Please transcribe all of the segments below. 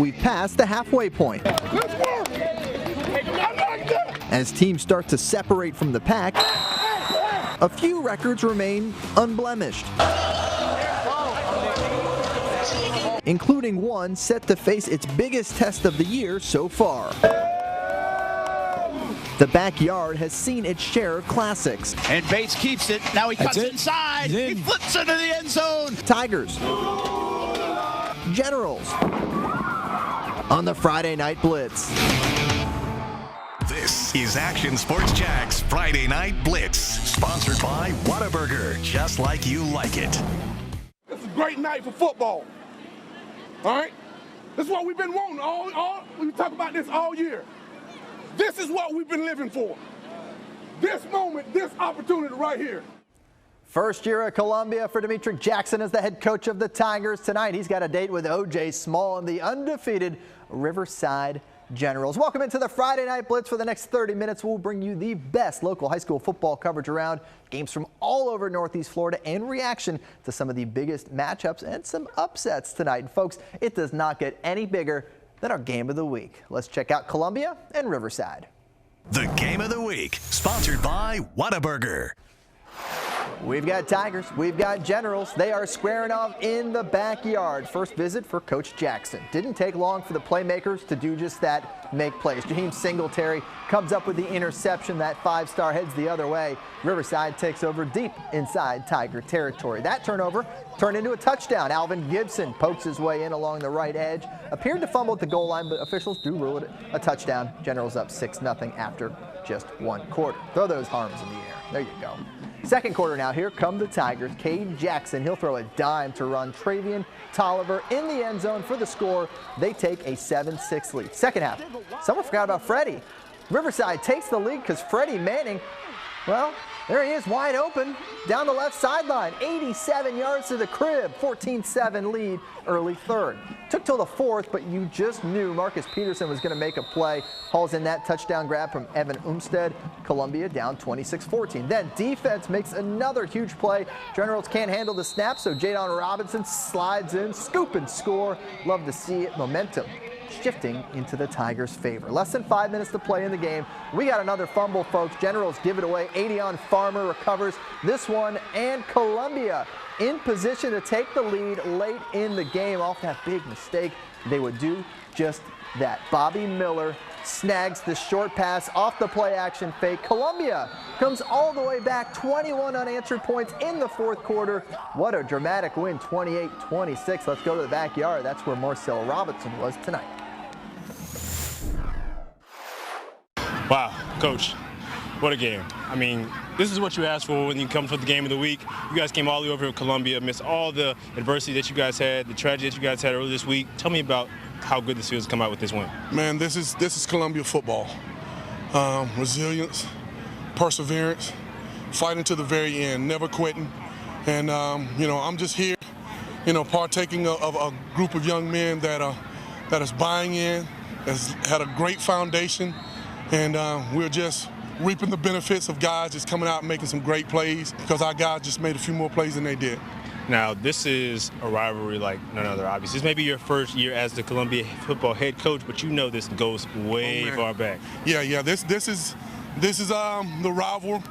we've passed the halfway point. As teams start to separate from the pack, a few records remain unblemished, including one set to face its biggest test of the year so far. The backyard has seen its share of classics. And Bates keeps it. Now he cuts inside. He flips into the end zone. Tigers. Generals. On the Friday Night Blitz. This is Action Sports Jack's Friday Night Blitz, sponsored by Whataburger, just like you like it. It's a great night for football. All right? This is what we've been wanting. We talk about this all year. This is what we've been living for. This moment, this opportunity right here. First year at Columbia for Demetric Jackson as the head coach of the Tigers. Tonight, he's got a date with O.J. Small and the undefeated Riverside Generals. Welcome into the Friday Night Blitz. For the next 30 minutes, we'll bring you the best local high school football coverage around, games from all over Northeast Florida, and reaction to some of the biggest matchups and some upsets tonight. And folks, it does not get any bigger than our game of the week. Let's check out Columbia and Riverside. The game of the week, sponsored by Whataburger. We've got Tigers, we've got Generals. They are squaring off in the backyard. First visit for Coach Jackson. Didn't take long for the playmakers to do just that, make plays. Jaheim Singletary comes up with the interception. That five-star heads the other way. Riverside takes over deep inside Tiger territory. That turnover turned into a touchdown. Alvin Gibson pokes his way in along the right edge. Appeared to fumble at the goal line, but officials do rule it a touchdown. Generals up 6-0 after just one quarter. Throw those arms in the air. There you go. Second quarter now, here come the Tigers. Cade Jackson, he'll throw a dime to run Travian Tolliver in the end zone for the score. They take a 7-6 lead. Second half, someone forgot about Freddie. Riverside takes the lead because Freddie Manning, well, there he is wide open down the left sideline. 87 yards to the crib, 14-7 lead early third. Took till the fourth, but you just knew Marcus Peterson was going to make a play. Hauls in that touchdown grab from Evan Umstead. Columbia down 26-14. Then defense makes another huge play. Generals can't handle the snap, so Jadon Robinson slides in, scoop and score. Love to see it. Momentum shifting into the Tigers' favor. Less than 5 minutes to play in the game. We got another fumble, folks. Generals give it away. 80-on Farmer recovers this one, and Columbia in position to take the lead late in the game. Off that big mistake, they would do just that. Bobby Miller snags the short pass off the play action fake. Columbia comes all the way back, 21 unanswered points in the fourth quarter. What a dramatic win, 28-26. Let's go to the backyard. That's where Marcel Robinson was tonight. Wow, Coach, what a game. I mean, this is what you asked for when you come for the game of the week. You guys came all the way over to Columbia amidst all the adversity that you guys had, the tragedy that you guys had earlier this week. Tell me about how good this feels to come out with this win. Man, this is Columbia football. Resilience, perseverance, fighting to the very end, never quitting. And, I'm just here, partaking of a group of young men that is buying in, has had a great foundation, and we're just reaping the benefits of guys just coming out and making some great plays because our guys just made a few more plays than they did. Now, this is a rivalry like none other, obviously. This may be your first year as the Columbia football head coach, but you know this goes way far back. Yeah. This is the rival,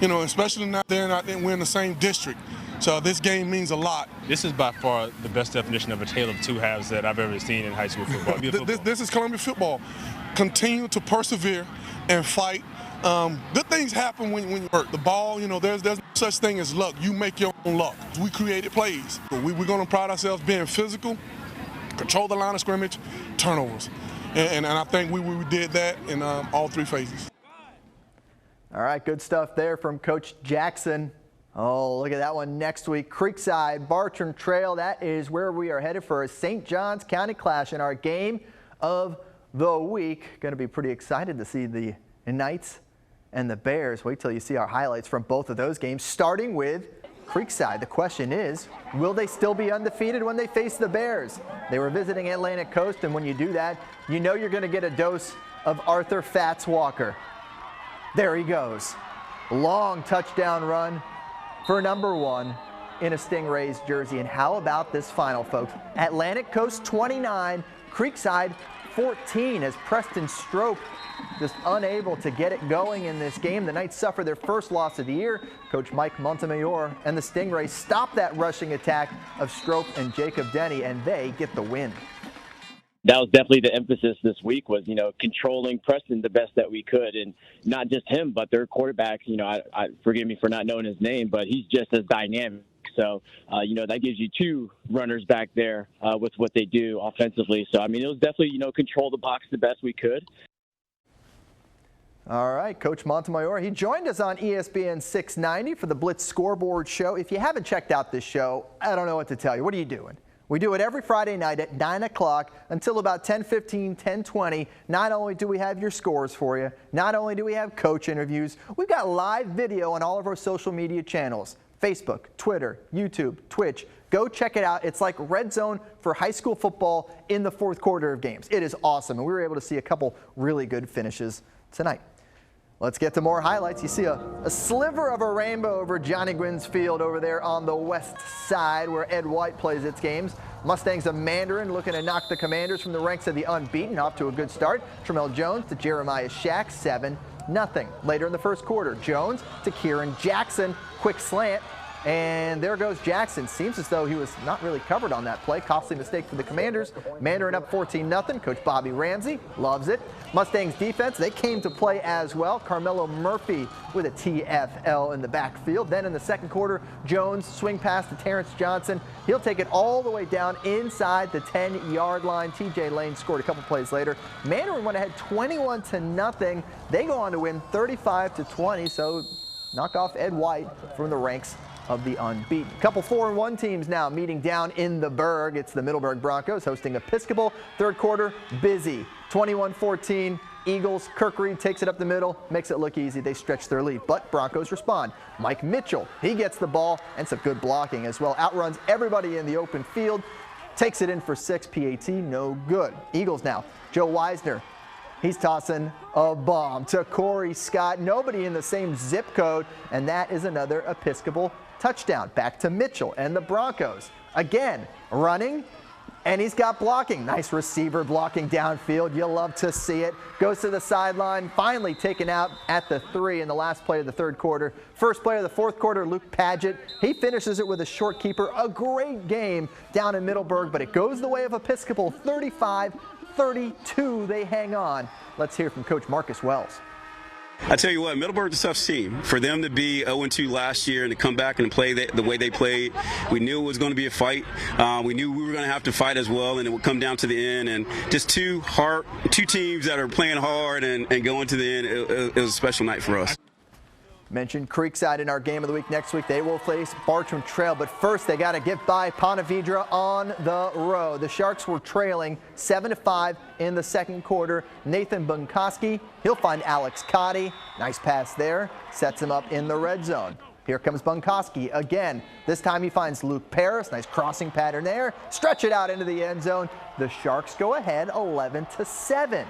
especially now we're in the same district. So this game means a lot. This is by far the best definition of a tale of two halves that I've ever seen in high school football. This is Columbia football. Continue to persevere and fight. Good things happen when you hurt the ball. There's no such thing as luck. You make your own luck. We created plays. We're going to pride ourselves being physical, control the line of scrimmage, turnovers. And I think we did that in all three phases. All right, good stuff there from Coach Jackson. Oh, look at that one next week. Creekside, Bartram Trail. That is where we are headed for a St. Johns County clash in our game of the week. Going to be pretty excited to see the Knights and the Bears. Wait till you see our highlights from both of those games, starting with Creekside. The question is, will they still be undefeated when they face the Bears? They were visiting Atlantic Coast, and when you do that, you know you're going to get a dose of Arthur Fats Walker. There he goes. Long touchdown run for number one. in a Stingrays jersey. And how about this final, folks? Atlantic Coast 29, Creekside 14, as Preston Stroke just unable to get it going in this game. The Knights suffer their first loss of the year. Coach Mike Montemayor and the Stingrays stop that rushing attack of Stroke and Jacob Denny, and they get the win. That was definitely the emphasis this week was, controlling Preston the best that we could. And not just him, but their quarterback, I forgive me for not knowing his name, but he's just as dynamic. So, that gives you two runners back there with what they do offensively. So, it was definitely, control the box the best we could. All right, Coach Montemayor, he joined us on ESPN 690 for the Blitz Scoreboard Show. If you haven't checked out this show, I don't know what to tell you. What are you doing? We do it every Friday night at 9 o'clock until about 10:15, 10:20. Not only do we have your scores for you, not only do we have coach interviews, we've got live video on all of our social media channels, Facebook, Twitter, YouTube, Twitch. Go check it out. It's like Red Zone for high school football in the fourth quarter of games. It is awesome, and we were able to see a couple really good finishes tonight. Let's get to more highlights. You see a sliver of a rainbow over Johnny Gwynn's field over there on the west side where Ed White plays its games. Mustangs of Mandarin looking to knock the Commanders from the ranks of the unbeaten. Off to a good start. Tramel Jones to Jeremiah Shack, 7-0. Later in the first quarter, Jones to Kieran Jackson. Quick slant. And there goes Jackson. Seems as though he was not really covered on that play. Costly mistake for the Commanders. Mandarin up 14-0. Coach Bobby Ramsey loves it. Mustangs defense, they came to play as well. Carmelo Murphy with a TFL in the backfield. Then in the second quarter, Jones swing pass to Terrence Johnson. He'll take it all the way down inside the 10-yard line. TJ Lane scored a couple plays later. Mandarin went ahead 21-0. They go on to win 35-20. So knock off Ed White from the ranks of the unbeaten. Couple 4-1 teams now meeting down in the Berg. It's the Middleburg Broncos hosting Episcopal. Third quarter, busy. 21-14. Eagles, Kirk Reed takes it up the middle, makes it look easy. They stretch their lead, but Broncos respond. Mike Mitchell, he gets the ball and some good blocking as well. Outruns everybody in the open field, takes it in for 6. PAT, no good. Eagles now. Joe Weisner, he's tossing a bomb to Corey Scott. Nobody in the same zip code, and that is another Episcopal touchdown. Back to Mitchell and the Broncos. Again, running, and he's got blocking. Nice receiver blocking downfield. You'll love to see it. Goes to the sideline, finally taken out at the 3 in the last play of the third quarter. First play of the fourth quarter, Luke Paget. He finishes it with a short keeper. A great game down in Middleburg, but it goes the way of Episcopal. 35-32, they hang on. Let's hear from Coach Marcus Wells. I tell you what, Middleburg's a tough team. For them to be 0-2 last year and to come back and play the way they played, we knew it was going to be a fight. We knew we were going to have to fight as well, and it would come down to the end. And just two teams that are playing hard and going to the end. It was a special night for us. Mentioned Creekside in our game of the week next week. They will face Bartram Trail, but first they got to get by Ponte Vedra on the road. The Sharks were trailing 7-5 in the second quarter. Nathan Bunkoski, he'll find Alex Cotty. Nice pass there, sets him up in the red zone. Here comes Bunkoski again. This time he finds Luke Paris. Nice crossing pattern there. Stretch it out into the end zone. The Sharks go ahead 11-7.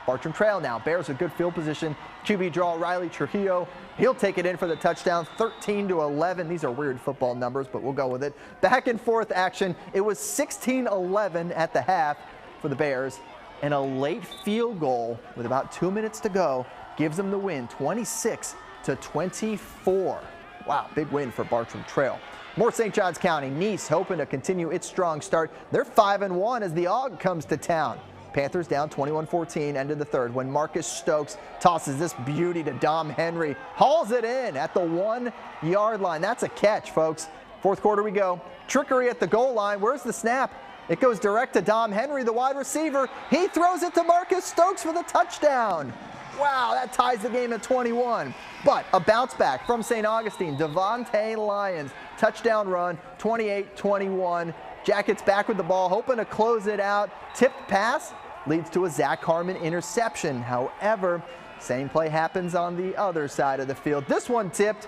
Bartram Trail now. Bears a good field position. QB draw Riley Trujillo. He'll take it in for the touchdown, 13-11. These are weird football numbers, but we'll go with it. Back and forth action. It was 16-11 at the half for the Bears, and a late field goal with about 2 minutes to go gives them the win, 26-24. Wow, big win for Bartram Trail. More St. Johns County. Nease hoping to continue its strong start. They're 5-1 as the Aug comes to town. Panthers down 21-14, end of the third, when Marcus Stokes tosses this beauty to Dom Henry. Hauls it in at the 1-yard line. That's a catch, folks. Fourth quarter we go. Trickery at the goal line. Where's the snap? It goes direct to Dom Henry, the wide receiver. He throws it to Marcus Stokes for the touchdown. Wow, that ties the game at 21. But a bounce back from St. Augustine. Devontae Lyons, touchdown run, 28-21. Jackets back with the ball, hoping to close it out. Tipped pass leads to a Zach Harmon interception. However, same play happens on the other side of the field. This one tipped.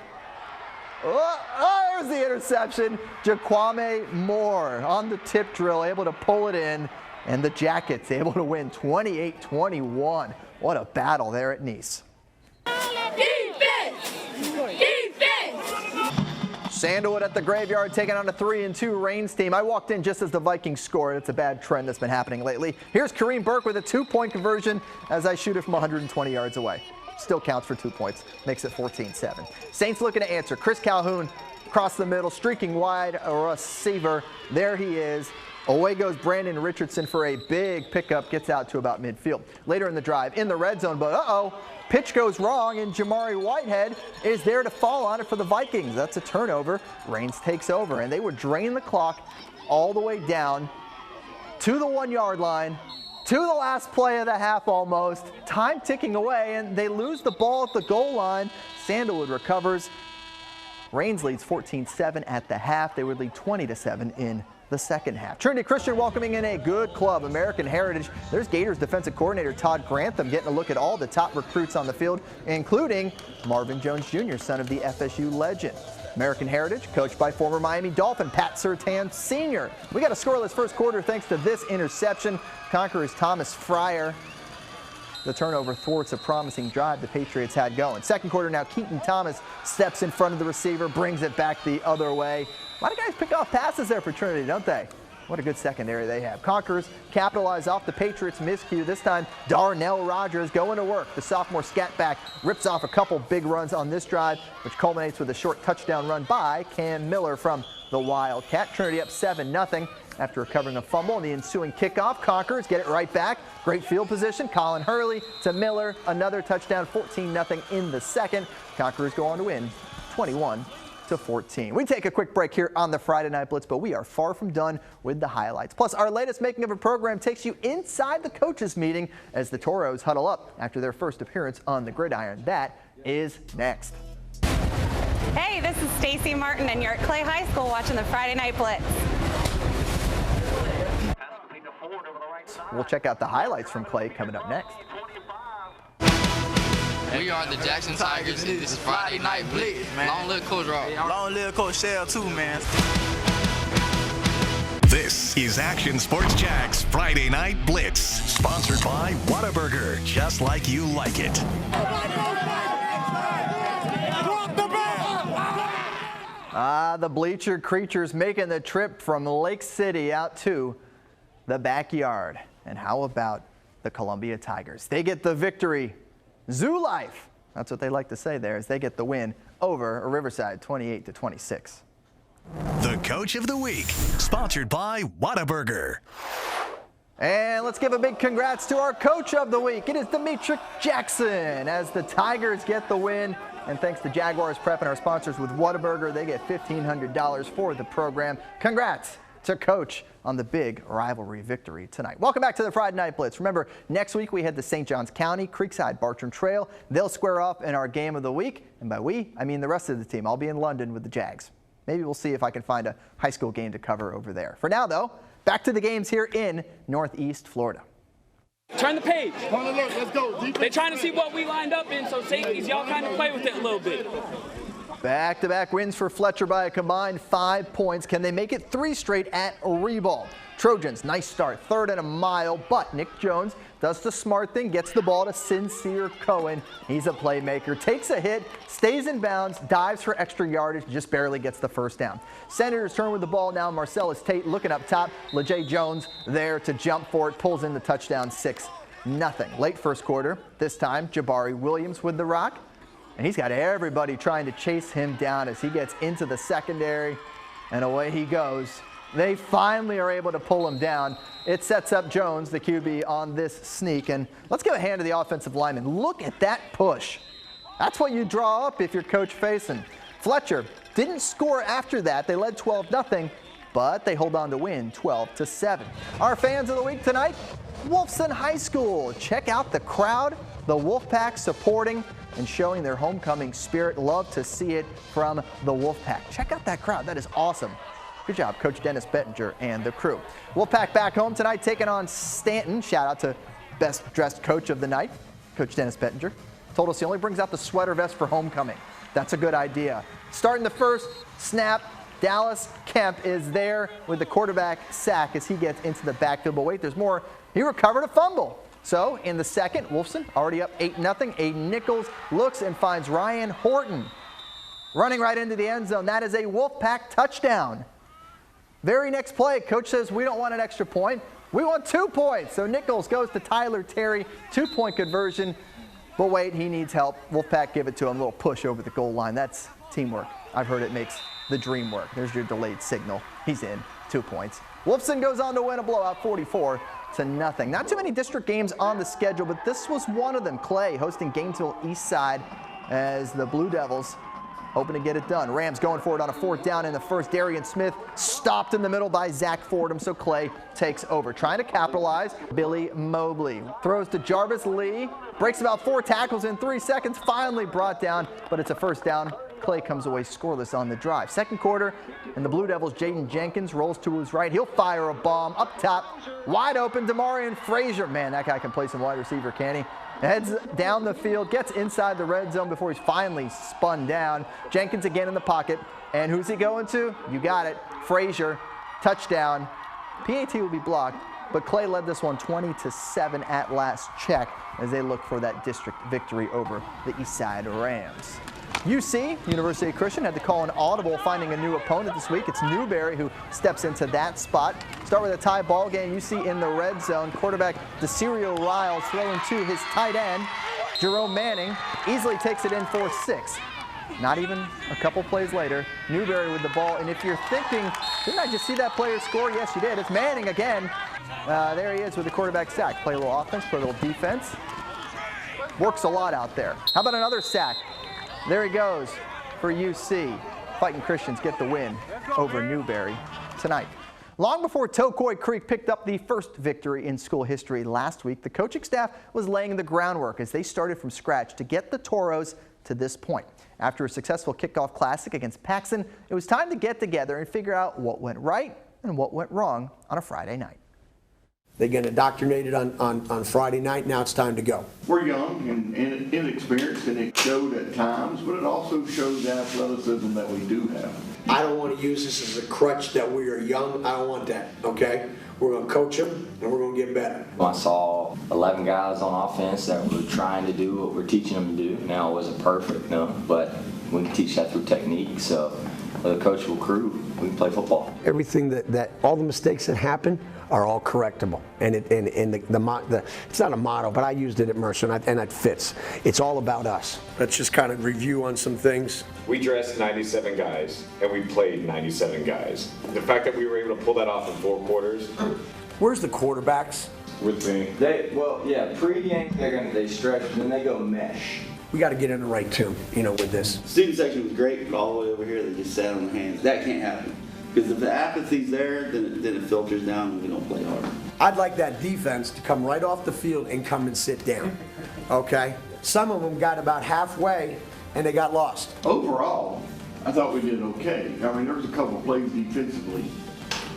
Oh, there's the interception. Jaquame Moore on the tip drill, able to pull it in, and the Jackets able to win 28-21. What a battle there at Nease. Sandalwood at the graveyard taking on a 3-2 Reigns team. I walked in just as the Vikings scored. It's a bad trend that's been happening lately. Here's Kareem Burke with a 2-point conversion as I shoot it from 120 yards away. Still counts for 2 points. Makes it 14-7. Saints looking to answer. Chris Calhoun across the middle, streaking wide, a receiver. There he is. Away goes Brandon Richardson for a big pickup, gets out to about midfield. Later in the drive, in the red zone, but pitch goes wrong, and Jamari Whitehead is there to fall on it for the Vikings. That's a turnover. Reigns takes over, and they would drain the clock all the way down to the 1-yard line, to the last play of the half almost. Time ticking away, and they lose the ball at the goal line. Sandalwood recovers. Reigns leads 14-7 at the half. They would lead 20-7 in the second half. Trinity Christian welcoming in a good club, American Heritage. There's Gators defensive coordinator Todd Grantham getting a look at all the top recruits on the field, including Marvin Jones Jr., son of the FSU legend. American Heritage, coached by former Miami Dolphin Pat Surtain Sr. We got a scoreless first quarter thanks to this interception. Conquerors Thomas Fryer. The turnover thwarts a promising drive the Patriots had going. Second quarter now, Keaton Thomas steps in front of the receiver, brings it back the other way. A lot of guys pick off passes there for Trinity, don't they? What a good secondary they have. Conquerors capitalize off the Patriots' miscue. This time, Darnell Rogers going to work. The sophomore scat back rips off a couple big runs on this drive, which culminates with a short touchdown run by Cam Miller from the Wildcat. Trinity up 7-0 after recovering a fumble in the ensuing kickoff. Conquerors get it right back. Great field position. Colin Hurley to Miller. Another touchdown, 14-0 in the second. Conquerors go on to win 21-14. We take a quick break here on the Friday Night Blitz, but we are far from done with the highlights. Plus, our latest Making of a Program takes you inside the coaches' meeting as the Toros huddle up after their first appearance on the gridiron. That is next. Hey, this is Stacy Martin, and you're at Clay High School watching the Friday Night Blitz. We'll check out the highlights from Clay coming up next. We are the Jackson Tigers, and this is Friday Night Blitz. Long live Coach Rob. Long live Coach Shell, too, man. This is Action Sports Jax Friday Night Blitz, sponsored by Whataburger, just like you like it. The bleacher creatures making the trip from Lake City out to the backyard. And how about the Columbia Tigers? They get the victory. Zoo life. That's what they like to say there as they get the win over Riverside 28-26. The Coach of the Week, sponsored by Whataburger. And let's give a big congrats to our Coach of the Week. It is Demetric Jackson as the Tigers get the win. And thanks to Jaguars Prep and our sponsors with Whataburger, they get $1,500 for the program. Congrats to Coach on the big rivalry victory tonight. Welcome back to the Friday Night Blitz. Remember, next week we head to St. Johns County, Creekside, Bartram Trail. They'll square off in our game of the week. And by we, I mean the rest of the team. I'll be in London with the Jags. Maybe we'll see if I can find a high school game to cover over there. For now, though, back to the games here in Northeast Florida. Turn the page. Let's go. They're trying to see what we lined up in, so safeties, y'all kind of play with it a little bit. Back-to-back wins for Fletcher by a combined 5 points. Can they make it 3 straight at Reball? Trojans, nice start, 3rd and a mile, but Nick Jones does the smart thing, gets the ball to Sincere Cohen. He's a playmaker, takes a hit, stays in bounds, dives for extra yardage, just barely gets the first down. Senators turn with the ball now. Marcellus Tate looking up top. LeJay Jones there to jump for it, pulls in the touchdown, 6-0. Late first quarter, this time Jabari Williams with the rock. And he's got everybody trying to chase him down as he gets into the secondary, and away he goes. They finally are able to pull him down. It sets up Jones, the QB, on this sneak. And let's give a hand to the offensive lineman. Look at that push. That's what you draw up if you're Coach Faison. Fletcher didn't score after that. They led 12-0, but they hold on to win 12-7. Our fans of the week tonight, Wolfson High School. Check out the crowd, the Wolfpack supporting and showing their homecoming spirit. Love to see it from the Wolfpack. Check out that crowd. That is awesome. Good job, Coach Dennis Bettinger and the crew. Wolfpack back home tonight, taking on Stanton. Shout out to best dressed coach of the night, Coach Dennis Bettinger. Told us he only brings out the sweater vest for homecoming. That's a good idea. Starting the first snap, Dallas Kemp is there with the quarterback sack as he gets into the backfield. But wait, there's more. He recovered a fumble. So in the second, Wolfson already up 8-0. Aiden Nichols looks and finds Ryan Horton. running right into the end zone. That is a Wolfpack touchdown. Very next play, coach says we don't want an extra point. We want 2 points. So Nichols goes to Tyler Terry, 2-point conversion. But wait, he needs help. Wolfpack give it to him, a little push over the goal line. That's teamwork. I've heard it makes the dream work. There's your delayed signal. He's in, 2 points. Wolfson goes on to win a blowout, 44-0. Not too many district games on the schedule, but this was one of them. Clay hosting Gainesville Eastside as the Blue Devils hoping to get it done. Rams going for it on a 4th down in the first. Darian Smith stopped in the middle by Zach Fordham, so Clay takes over. Trying to capitalize, Billy Mobley throws to Jarvis Lee, breaks about 4 tackles in 3 seconds, finally brought down, but it's a 1st down. Clay comes away scoreless on the drive. Second quarter, and the Blue Devils' Jaden Jenkins rolls to his right. He'll fire a bomb up top, wide open, Demarion Frazier. Man, that guy can play some wide receiver, can he? Heads down the field, gets inside the red zone before he's finally spun down. Jenkins again in the pocket, and who's he going to? You got it, Frazier, touchdown. PAT will be blocked, but Clay led this one 20-7 at last check as they look for that district victory over the Eastside Rams. UC, University Christian, had to call an audible finding a new opponent this week. It's Newberry who steps into that spot. Start with a tie ball game. UC in the red zone. Quarterback DeCirio Riles throwing to his tight end, Jerome Manning, easily takes it in for 6. Not even a couple plays later, Newberry with the ball. And if you're thinking, didn't I just see that player score? Yes, you did. It's Manning again. There he is with the quarterback sack. Play a little offense, play a little defense. Works a lot out there. How about another sack? There he goes for UC. Fighting Christians get the win over Newberry tonight. Long before Tocoy Creek picked up the first victory in school history last week, the coaching staff was laying the groundwork as they started from scratch to get the Toros to this point. After a successful kickoff classic against Paxton, it was time to get together and figure out what went right and what went wrong on a Friday night. They get indoctrinated on Friday night. Now it's time to go. We're young and inexperienced, and it showed at times, but it also shows the athleticism that we do have. I don't want to use this as a crutch that we are young. I don't want that, okay? We're going to coach them, and we're going to get better. I saw 11 guys on offense that were trying to do what we're teaching them to do. Now, it wasn't perfect, no, but we can teach that through technique. So with a coachable crew, we can play football. Everything that all the mistakes that happen are all correctable, and it's not a motto, but I used it at Mercer, and it fits. It's all about us. Let's just kind of review on some things. We dressed 97 guys, and we played 97 guys. The fact that we were able to pull that off in 4 quarters. Where's the quarterbacks? With me. Pre-game they stretch, and then they go mesh. We got to get in the right tune, with this. Student section was great, but all the way over here they just sat on their hands. That can't happen. Because if the apathy's there, then it filters down and we don't play hard. I'd like that defense to come right off the field and come and sit down, okay? Some of them got about halfway and they got lost. Overall, I thought we did okay. I mean, there was a couple of plays defensively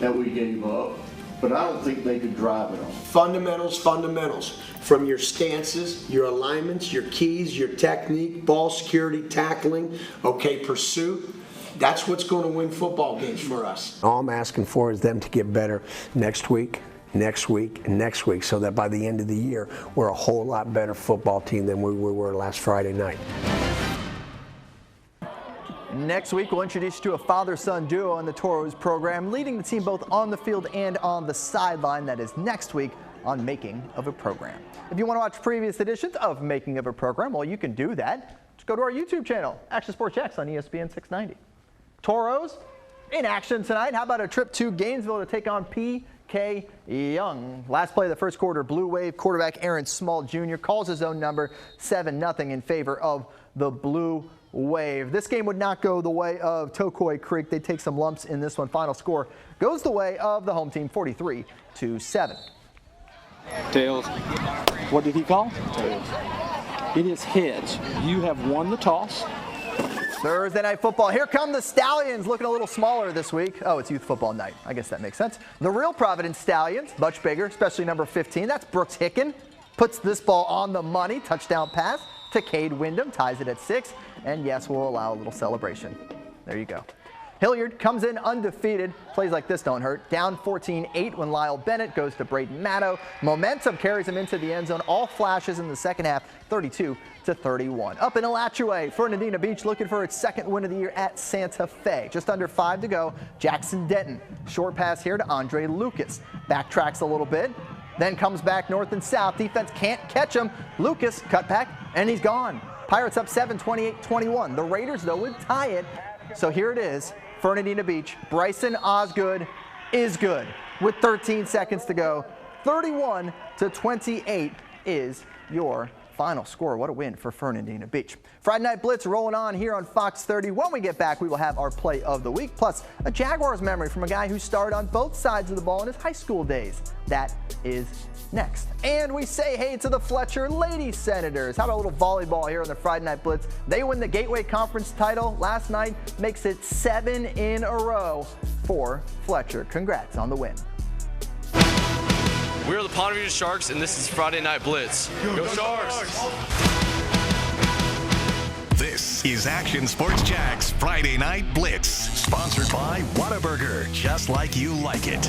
that we gave up, but I don't think they could drive it on. Fundamentals. From your stances, your alignments, your keys, your technique, ball security, tackling, okay, pursuit. That's what's going to win football games for us. All I'm asking for is them to get better next week, and next week, so that by the end of the year, we're a whole lot better football team than we were last Friday night. Next week, we'll introduce you to a father-son duo in the Toros program, leading the team both on the field and on the sideline. That is next week on Making of a Program. If you want to watch previous editions of Making of a Program, well, you can do that. Just go to our YouTube channel, Action Sports Jacks on ESPN 690. Toros in action tonight. How about a trip to Gainesville to take on P.K. Young? Last play of the first quarter, Blue Wave quarterback Aaron Small Jr. calls his own number, 7-0 in favor of the Blue Wave. This game would not go the way of Tocoy Creek. They take some lumps in this one. Final score goes the way of the home team, 43-7. Tails. What did he call? Tails. It is heads. You have won the toss. Thursday night football. Here come the Stallions, looking a little smaller this week. Oh, it's youth football night. I guess that makes sense. The real Providence Stallions, much bigger, especially number 15. That's Brooks Hicken. Puts this ball on the money. Touchdown pass to Cade Wyndham. Ties it at 6. And yes, we'll allow a little celebration. There you go. Hilliard comes in undefeated. Plays like this don't hurt. Down 14-8 when Lyle Bennett goes to Braden Maddow. Momentum carries him into the end zone. All flashes in the second half, 32-31. Up in Alachua, Fernandina Beach looking for its second win of the year at Santa Fe. Just under 5 to go. Jackson Denton. Short pass here to Andre Lucas. Backtracks a little bit. Then comes back north and south. Defense can't catch him. Lucas cut back, and he's gone. Pirates up 7, 28-21. The Raiders, though, would tie it. So here it is. Fernandina Beach, Bryson Osgood is good with 13 seconds to go. 31-28 is your final score. What a win for Fernandina Beach. Friday Night Blitz rolling on here on Fox 30. When we get back, we will have our play of the week, plus a Jaguars memory from a guy who started on both sides of the ball in his high school days. That is next. And we say hey to the Fletcher Lady Senators. How about a little volleyball here on the Friday Night Blitz? They win the Gateway Conference title last night, makes it 7 in a row for Fletcher. Congrats on the win. We're the Ponte Vedra Sharks, and this is Friday Night Blitz. Go Sharks! This is Action Sports Jack's Friday Night Blitz, sponsored by Whataburger, just like you like it.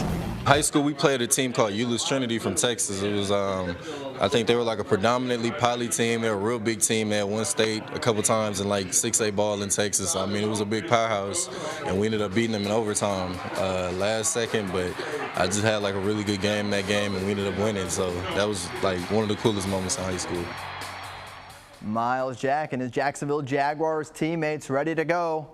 High school, we played a team called Trinity from Texas. It was, I think they were like a predominantly poly team. They were a real big team. They had won state a couple times in like 6A ball in Texas. I mean, it was a big powerhouse, and we ended up beating them in overtime last second, but I just had like a really good game in that game, and we ended up winning. So that was like one of the coolest moments in high school. Miles Jack and his Jacksonville Jaguars teammates ready to go.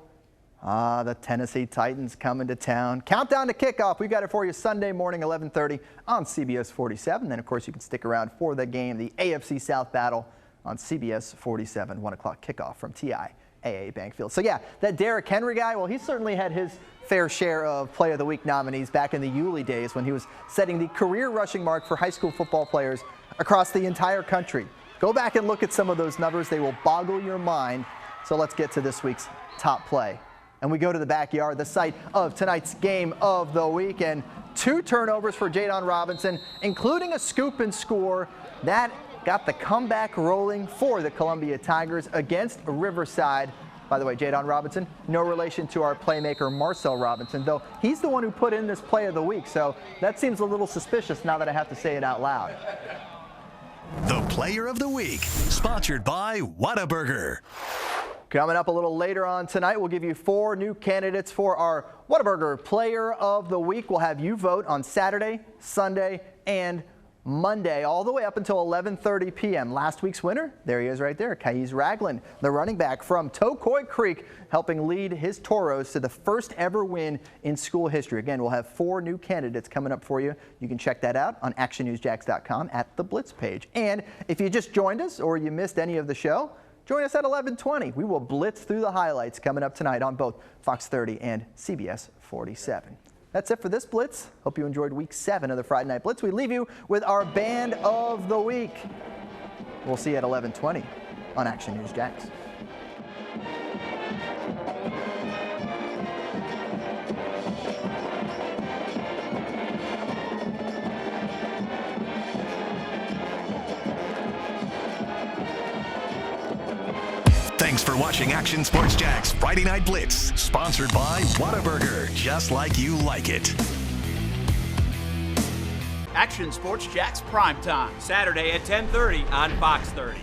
The Tennessee Titans coming to town. Countdown to kickoff. We've got it for you Sunday morning, 11:30 on CBS 47. Then, of course, you can stick around for the game, the AFC South battle on CBS 47, 1 o'clock kickoff from TIAA Bank Field. So, yeah, that Derrick Henry guy, well, he certainly had his fair share of Play of the Week nominees back in the Yulee days when he was setting the career rushing mark for high school football players across the entire country. Go back and look at some of those numbers. They will boggle your mind. So let's get to this week's top play. And we go to the backyard, the site of tonight's game of the week. And 2 turnovers for Jadon Robinson, including a scoop and score. That got the comeback rolling for the Columbia Tigers against Riverside. By the way, Jadon Robinson, no relation to our playmaker Marcel Robinson, though he's the one who put in this play of the week. So that seems a little suspicious now that I have to say it out loud. The Player of the Week, sponsored by Whataburger. Coming up a little later on tonight, we'll give you 4 new candidates for our Whataburger Player of the Week. We'll have you vote on Saturday, Sunday, and Monday, all the way up until 11:30 p.m. Last week's winner, there he is right there, Kaiz Ragland, the running back from Tocoy Creek, helping lead his Toros to the first ever win in school history. Again, we'll have 4 new candidates coming up for you. You can check that out on actionnewsjacks.com at the Blitz page. And if you just joined us or you missed any of the show, join us at 11:20. We will blitz through the highlights coming up tonight on both Fox 30 and CBS 47. That's it for this Blitz. Hope you enjoyed week 7 of the Friday Night Blitz. We leave you with our Band of the Week. We'll see you at 11:20 on Action News Jacks. Thanks for watching Action Sports Jack's Friday Night Blitz, sponsored by Whataburger, just like you like it. Action Sports Jack's Primetime, Saturday at 10:30 on Fox 30.